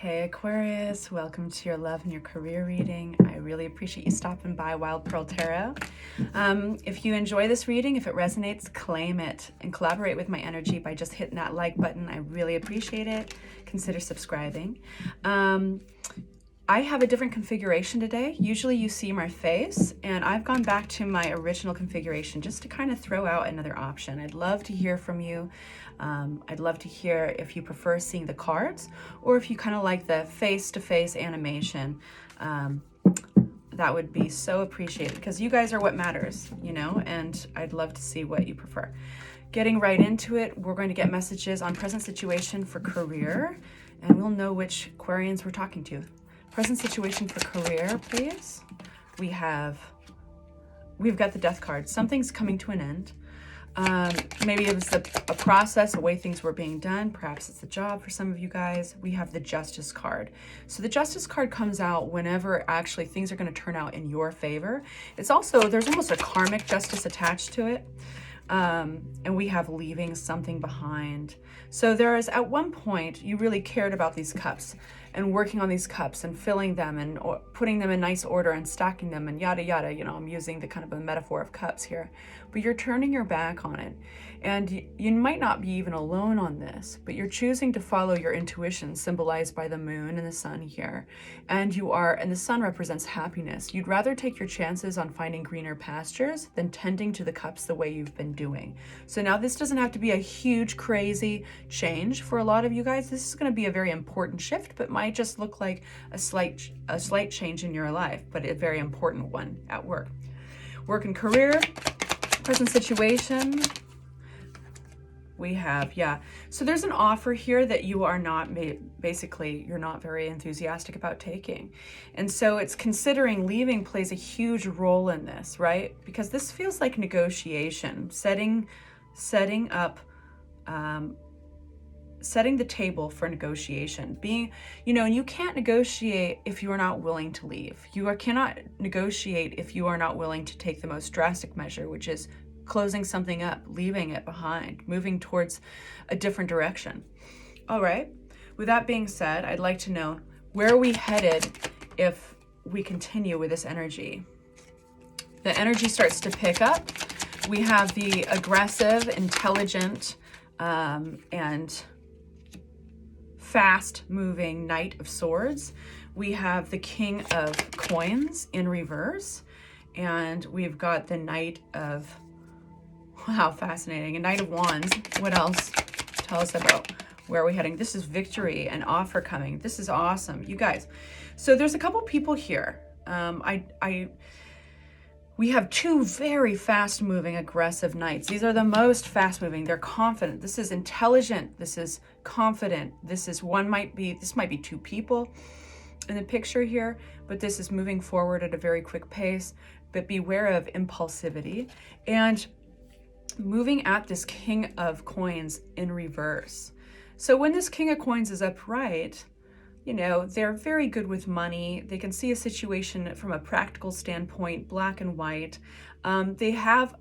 Hey Aquarius, welcome to your love and your career reading. I really appreciate you stopping by Wild Pearl Tarot. If you enjoy this reading, if it resonates, claim it and collaborate with my energy by just hitting that like button. I really appreciate it. Consider subscribing. I have a different configuration today. Usually you see my face, and I've gone back to my original configuration just to kind of throw out another option. I'd love to hear from you. I'd love to hear if you prefer seeing the cards or if you kind of like the face-to-face animation. That would be so appreciated because you guys are what matters, you know, and I'd love to see what you prefer. Getting right into it, we're going to get messages on present situation for career, and we'll know which Aquarians we're talking to. Present situation for career, please. We've got the Death card. Something's coming to an end. Maybe it was a process, a way things were being done. Perhaps it's a job for some of you guys. We have the Justice card. So the Justice card comes out whenever actually things are going to turn out in your favor. It's also, there's almost a karmic justice attached to it. And we have leaving something behind. So there is, at one point, you really cared about these cups and working on these cups and filling them and putting them in nice order and stacking them and yada yada. You know, I'm using the kind of a metaphor of cups here, but you're turning your back on it. And you might not be even alone on this, but you're choosing to follow your intuition, symbolized by the moon and the sun here. And the sun represents happiness. You'd rather take your chances on finding greener pastures than tending to the cups the way you've been doing. So now this doesn't have to be a huge, crazy change for a lot of you guys. This is going to be a very important shift, but might just look like a slight change in your life, but a very important one at work. Work and career, present situation. We have, so there's an offer here that you are not, basically, you're not very enthusiastic about taking. And so it's considering leaving plays a huge role in this, right? Because this feels like negotiation, setting the table for negotiation. Being, you know, and you can't negotiate if you are not willing to leave. You cannot negotiate if you are not willing to take the most drastic measure, which is closing something up, leaving it behind, moving towards a different direction. All right. With that being said, I'd like to know, where are we headed if we continue with this energy? The energy starts to pick up. We have the aggressive, intelligent, and fast-moving Knight of Swords. We have the King of Coins in reverse, and we've got the Knight of, wow, fascinating, a Knight of Wands. What else? Tell us about where are we heading. This is victory and offer coming. This is awesome, you guys. So there's a couple people here. We have two very fast-moving, aggressive knights. These are the most fast-moving. They're confident. This is intelligent. This is confident. This might be two people in the picture here, but this is moving forward at a very quick pace. But beware of impulsivity and moving at this King of Coins in reverse. So when this King of Coins is upright, you know, they're very good with money. They can see a situation from a practical standpoint, black and white. They have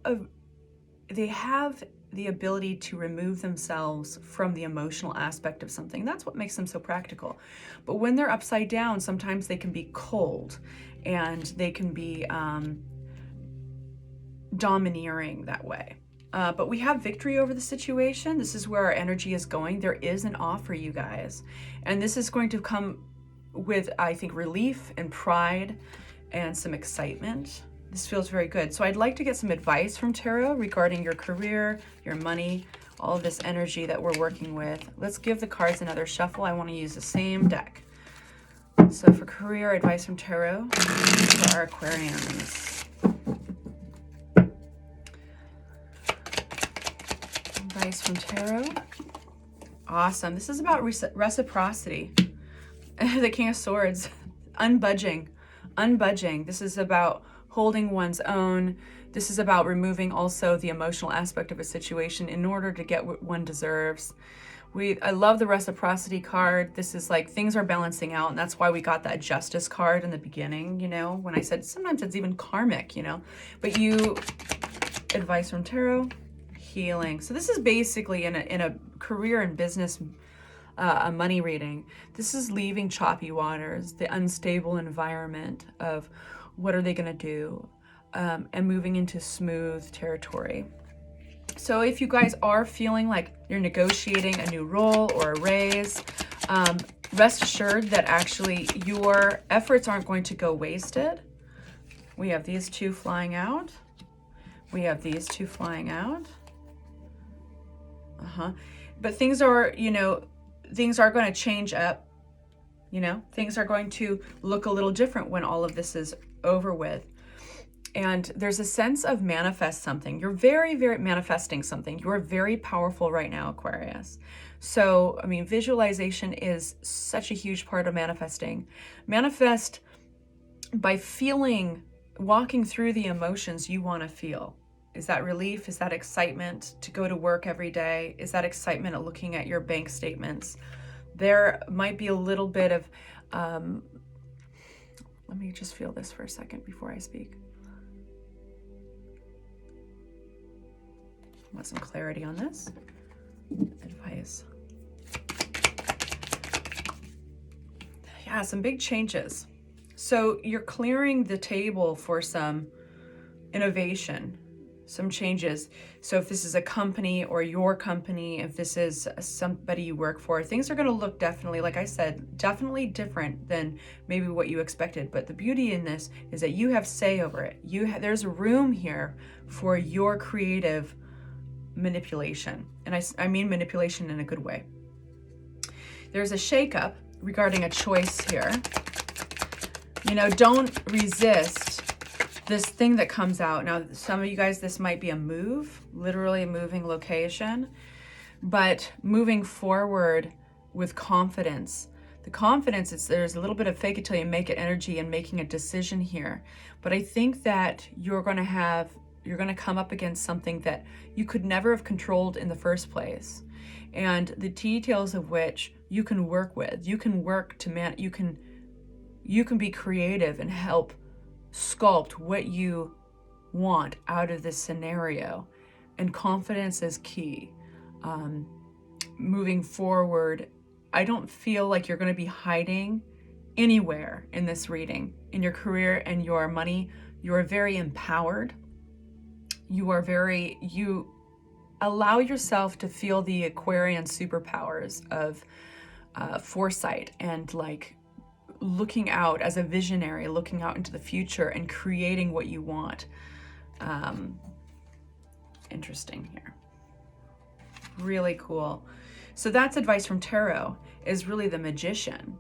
the ability to remove themselves from the emotional aspect of something. That's what makes them so practical. But when they're upside down, sometimes they can be cold and they can be domineering that way. But we have victory over the situation. This is where our energy is going. There is an offer, you guys. And this is going to come with, I think, relief and pride and some excitement. This feels very good. So I'd like to get some advice from tarot regarding your career, your money, all of this energy that we're working with. Let's give the cards another shuffle. I want to use the same deck. So for career, advice from tarot for our Aquarians. Advice from tarot. Awesome. This is about reciprocity. The King of Swords. Unbudging. This is about holding one's own. This is about removing also the emotional aspect of a situation in order to get what one deserves. I love the reciprocity card. This is like things are balancing out, and that's why we got that Justice card in the beginning, you know, when I said sometimes it's even karmic, you know. But advice from tarot. Healing. So this is basically in a career and business a money reading. This is leaving choppy waters, the unstable environment of what are they going to do, and moving into smooth territory. So if you guys are feeling like you're negotiating a new role or a raise, rest assured that actually your efforts aren't going to go wasted. We have these two flying out. We have these two flying out. But things are, things are going to change up. Things are going to look a little different when all of this is over with. And there's a sense of manifest something. You're very, very manifesting something. You're very powerful right now, Aquarius. So, I mean, visualization is such a huge part of manifesting. Manifest by feeling, walking through the emotions you want to feel. Is that relief? Is that excitement to go to work every day? Is that excitement at looking at your bank statements? There might be a little bit of, let me just feel this for a second before I speak. I want some clarity on this. Advice. Yeah, some big changes. So you're clearing the table for some innovation, some changes. So if this is a company or your company, if this is somebody you work for, things are going to look definitely, like I said, definitely different than maybe what you expected. But the beauty in this is that you have say over it. There's room here for your creative manipulation. And I mean manipulation in a good way. There's a shakeup regarding a choice here. Don't resist this thing that comes out. Now, some of you guys, this might be a move, literally a moving location, but moving forward with confidence. The confidence, there's a little bit of fake it till you make it energy and making a decision here. But I think that you're going to come up against something that you could never have controlled in the first place. And the details of which you can work with. You can work to you can be creative and help sculpt what you want out of this scenario. And confidence is key. Moving forward, I don't feel like you're going to be hiding anywhere in this reading. In your career and your money, you are very empowered. You allow yourself to feel the Aquarian superpowers of foresight and like looking out as a visionary, looking out into the future and creating what you want. Interesting here. Really cool. So that's advice from Tarot, is really the magician,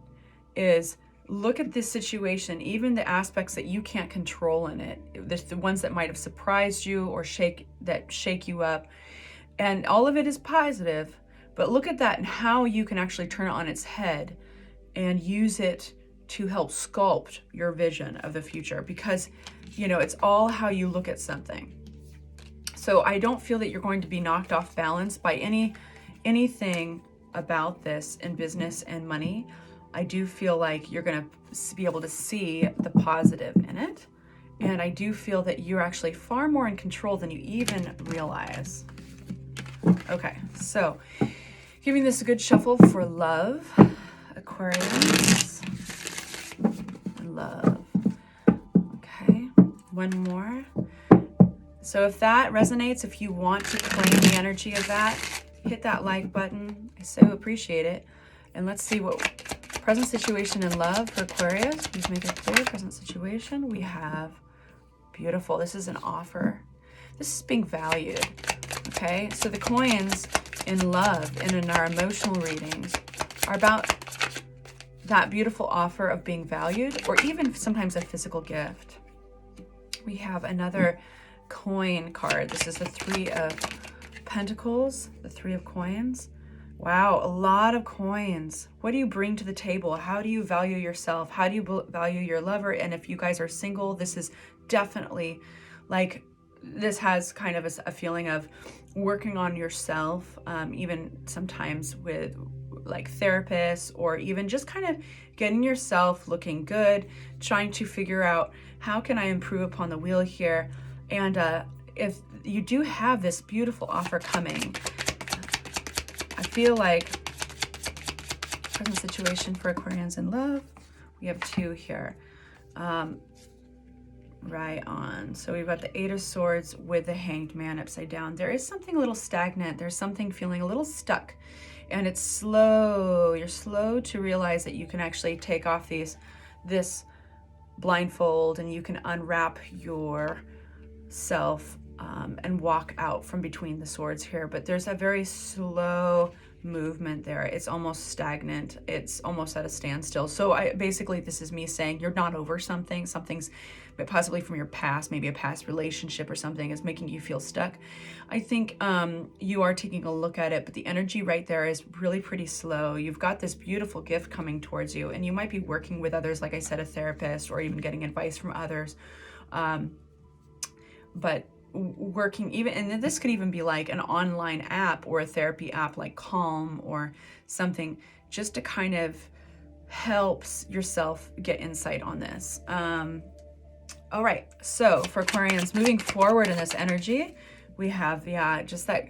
is look at this situation, even the aspects that you can't control in it, the ones that might have surprised you or shake you up. And all of it is positive, but look at that and how you can actually turn it on its head and use it to help sculpt your vision of the future, because it's all how you look at something. So I don't feel that you're going to be knocked off balance by anything about this in business and money. I do feel like you're going to be able to see the positive in it. And I do feel that you're actually far more in control than you even realize. Okay, so giving this a good shuffle for love, Aquarius. Love. Okay, one more. So if that resonates, if you want to claim the energy of that, hit that like button. I so appreciate it. And let's see what present situation in love for Aquarius. Please make it clear. Present situation. We have beautiful. This is an offer. This is being valued. Okay, so the coins in love and in our emotional readings are about that beautiful offer of being valued, or even sometimes a physical gift. We have another coin card. This is the Three of Pentacles, the Three of Coins. Wow, a lot of coins. What do you bring to the table? How do you value yourself? How do you value your lover? And if you guys are single, this is definitely like, this has kind of a feeling of working on yourself, even sometimes with like therapists, or even just kind of getting yourself looking good, trying to figure out how can I improve upon the wheel here. And if you do have this beautiful offer coming, I feel like present situation for Aquarians in love. We have 2 here. Right on. So we've got the 8 of Swords with the Hanged Man upside down. There is something a little stagnant. There's something feeling a little stuck. And it's slow. You're slow to realize that you can actually take off this blindfold, and you can unwrap yourself and walk out from between the swords here. But there's a very slow movement there. It's almost stagnant. It's almost at a standstill. So basically this is me saying you're not over something. Something's possibly from your past, maybe a past relationship or something is making you feel stuck. I think you are taking a look at it, but the energy right there is really pretty slow. You've got this beautiful gift coming towards you, and you might be working with others, like I said, a therapist, or even getting advice from others. But working even, and this could even be like an online app or a therapy app like Calm or something, just to kind of helps yourself get insight on this. All right, so for Aquarians moving forward in this energy, we have, just that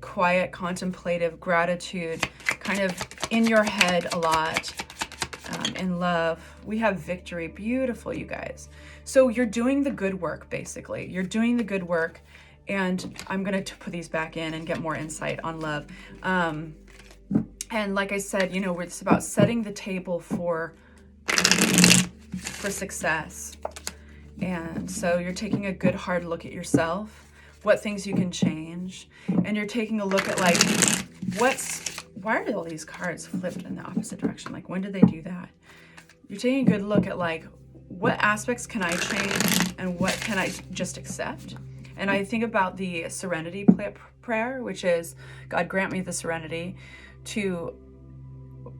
quiet, contemplative gratitude, kind of in your head a lot. In love, we have victory. Beautiful, you guys. So you're doing the good work, basically. You're doing the good work, and I'm going to put these back in and get more insight on love. And like I said, it's about setting the table for success. And so you're taking a good hard look at yourself, what things you can change, and you're taking a look at like why are all these cards flipped in the opposite direction? Like, when did they do that? You're taking a good look at like, what aspects can I change and what can I just accept? And I think about the serenity prayer, which is, God grant me the serenity to,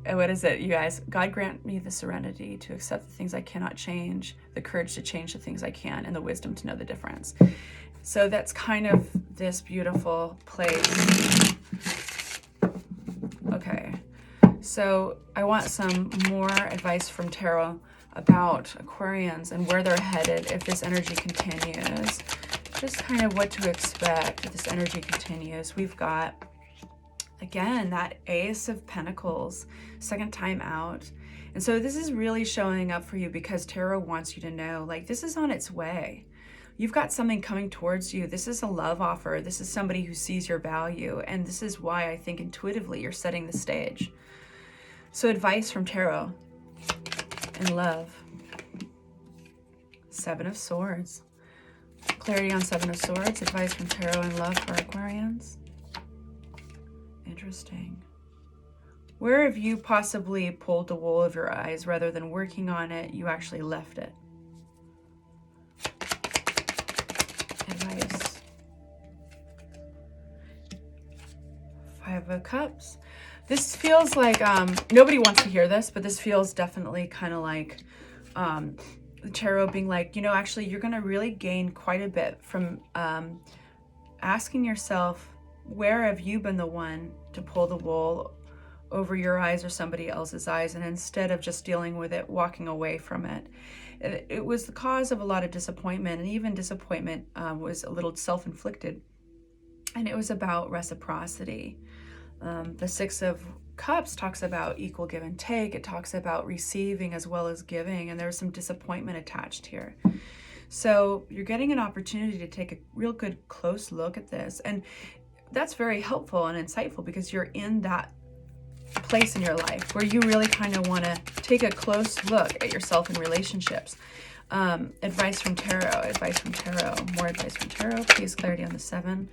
what is it, you guys? God grant me the serenity to accept the things I cannot change, the courage to change the things I can, and the wisdom to know the difference. So that's kind of this beautiful place. Okay, so I want some more advice from Tarot about Aquarians and where they're headed if this energy continues. Just kind of what to expect if this energy continues. We've got, again, that Ace of Pentacles, second time out. And so this is really showing up for you because Tarot wants you to know, like, this is on its way. You've got something coming towards you. This is a love offer. This is somebody who sees your value. And this is why I think intuitively you're setting the stage. So advice from Tarot in love. 7 of Swords. Clarity on 7 of Swords. Advice from Tarot in love for Aquarians. Interesting. Where have you possibly pulled the wool over your eyes rather than working on it? You actually left it. Advice. 5 of Cups. This feels like, nobody wants to hear this, but this feels definitely kind of like the Tarot being like, actually you're going to really gain quite a bit from asking yourself, where have you been the one to pull the wool over your eyes or somebody else's eyes, and instead of just dealing with it, walking away from it. It was the cause of a lot of disappointment, and even disappointment was a little self-inflicted, and it was about reciprocity. The 6 of Cups talks about equal give and take. It talks about receiving as well as giving, and there's some disappointment attached here. So you're getting an opportunity to take a real good close look at this, and that's very helpful and insightful because you're in that place in your life where you really kind of want to take a close look at yourself in relationships. Advice from Tarot, more advice from Tarot, please. Clarity on the 7.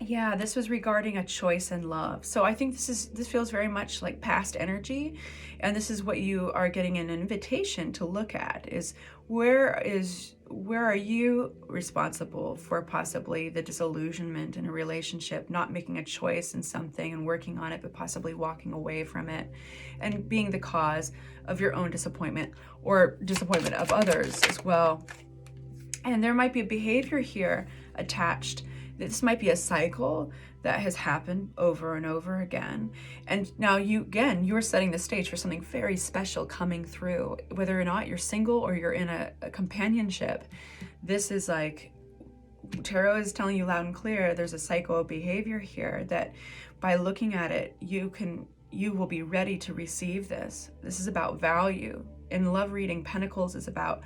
Yeah, this was regarding a choice in love. So I think this feels very much like past energy, and this is what you are getting an invitation to look at, is where are you responsible for possibly the disillusionment in a relationship, not making a choice in something and working on it, but possibly walking away from it and being the cause of your own disappointment or disappointment of others as well. And there might be a behavior here attached. This might be a cycle that has happened over and over again. And now you're setting the stage for something very special coming through, whether or not you're single or you're in a companionship. This is like, Tarot is telling you loud and clear, there's a cycle of behavior here that by looking at it, you can you will be ready to receive this. This is about value. In love reading, Pentacles is about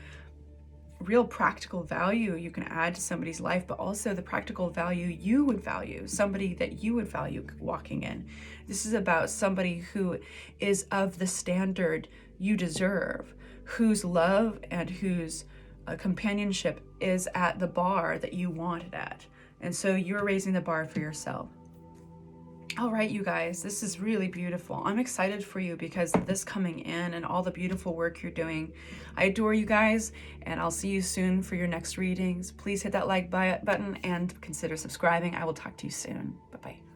real practical value you can add to somebody's life, but also the practical value you would value, somebody that you would value walking in. This is about somebody who is of the standard you deserve, whose love and whose companionship is at the bar that you want it at. And so you're raising the bar for yourself. All right, you guys, this is really beautiful. I'm excited for you because of this coming in and all the beautiful work you're doing. I adore you guys, and I'll see you soon for your next readings. Please hit that like button and consider subscribing. I will talk to you soon. Bye-bye.